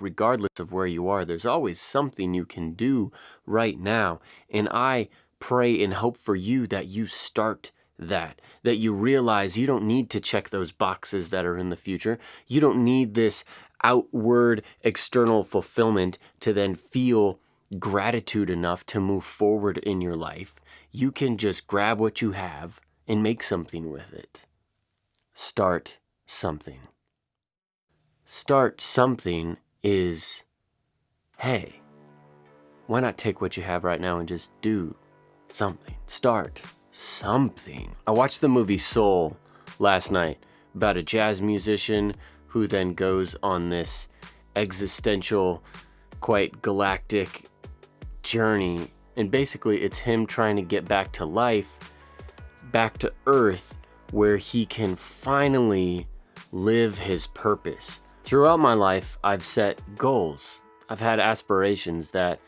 regardless of where you are, there's always something you can do right now. And I pray and hope for you that you start that you realize you don't need to check those boxes that are in the future. You don't need this outward external fulfillment to then feel gratitude enough to move forward in your life. You can just grab what you have and make something with it. Start something. Start something is, hey, why not take what you have right now and just do something? Start something. I watched the movie Soul last night about a jazz musician who then goes on this existential, quite galactic journey. And basically it's him trying to get back to life, back to Earth, where he can finally live his purpose. Throughout my life, I've set goals. I've had aspirations that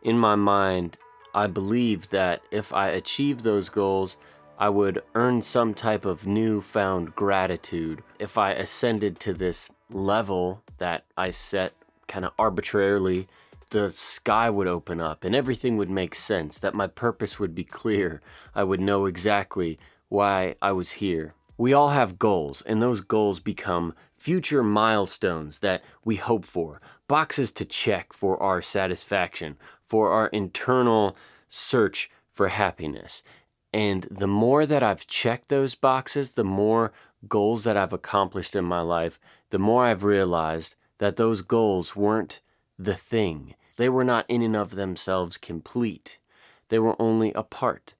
in my mind, I believed that if I achieved those goals, I would earn some type of newfound gratitude. If I ascended to this level that I set kind of arbitrarily, the sky would open up and everything would make sense, that my purpose would be clear. I would know exactly why I was here. We all have goals, and those goals become future milestones that we hope for, boxes to check for our satisfaction, for our internal search for happiness. And the more that I've checked those boxes, the more goals that I've accomplished in my life, the more I've realized that those goals weren't the thing. They were not in and of themselves complete. They were only a part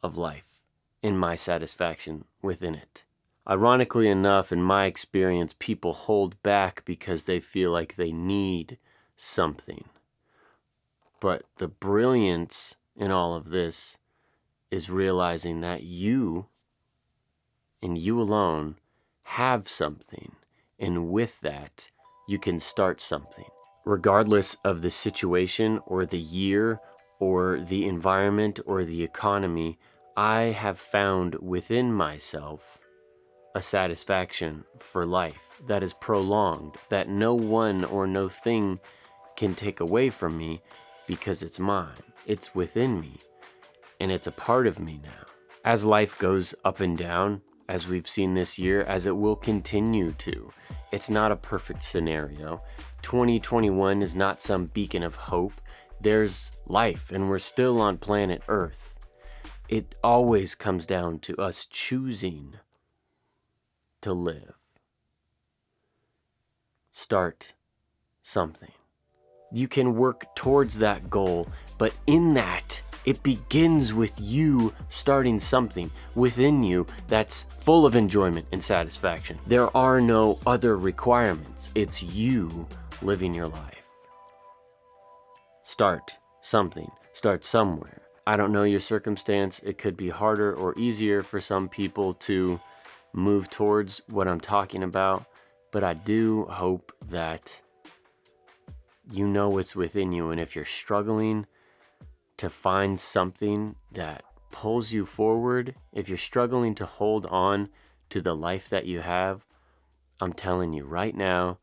of life and my satisfaction within it. Ironically enough, in my experience, people hold back because they feel like they need something. But the brilliance in all of this is realizing that you and you alone have something. And with that, you can start something. Regardless of the situation or the year or the environment or the economy, I have found within myself a satisfaction for life that is prolonged, that no one or no thing can take away from me because it's mine. It's within me, and it's a part of me now. As life goes up and down, as we've seen this year, as it will continue to, it's not a perfect scenario. 2021 is not some beacon of hope. There's life, and we're still on planet Earth. It always comes down to us choosing to live. Start something. You can work towards that goal, but in that, it begins with you starting something within you that's full of enjoyment and satisfaction. There are no other requirements. It's you living your life. Start something. Start somewhere. I don't know your circumstance. It could be harder or easier for some people to move towards what I'm talking about, but I do hope that you know what's within you. And if you're struggling to find something that pulls you forward, if you're struggling to hold on to the life that you have, I'm telling you right now,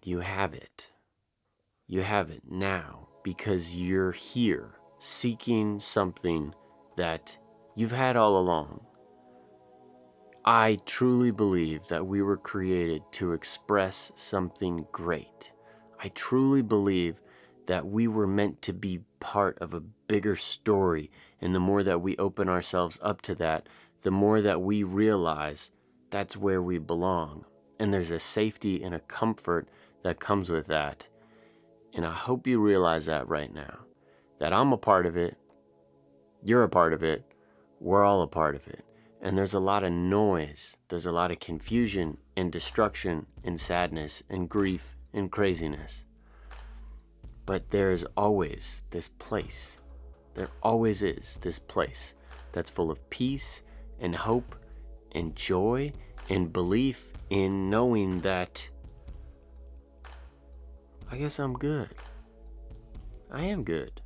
you have it. You have it now because you're here seeking something that you've had all along. I truly believe that we were created to express something great. I truly believe that we were meant to be part of a bigger story. And the more that we open ourselves up to that, the more that we realize that's where we belong. And there's a safety and a comfort that comes with that. And I hope you realize that right now, that I'm a part of it, you're a part of it, we're all a part of it. And there's a lot of noise, there's a lot of confusion and destruction and sadness and grief and craziness. But there's always this place, there always is this place that's full of peace and hope and joy and belief in knowing that I guess I'm good. I am good.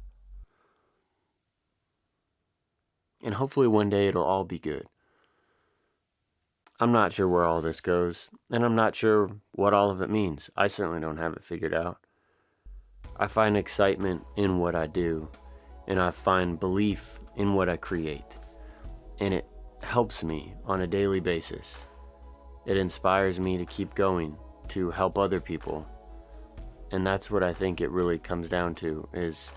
And hopefully one day it'll all be good. I'm not sure where all this goes, and I'm not sure what all of it means. I certainly don't have it figured out. I find excitement in what I do, and I find belief in what I create, and it helps me on a daily basis. It inspires me to keep going, to help other people, and that's what I think it really comes down to, is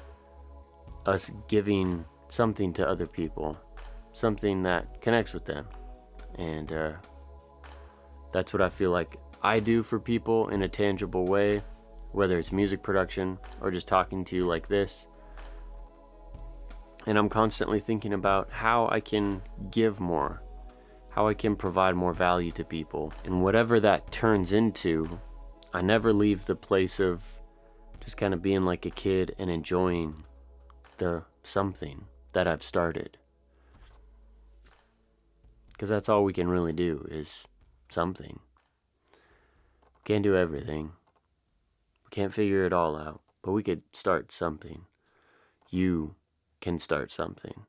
us giving something to other people, something that connects with them. And that's what I feel like I do for people in a tangible way, whether it's music production or just talking to you like this. And I'm constantly thinking about how I can give more, how I can provide more value to people. And whatever that turns into, I never leave the place of just kind of being like a kid and enjoying the something that I've started. Because that's all we can really do, is something. We can't do everything. We can't figure it all out, but we could start something. You can start something.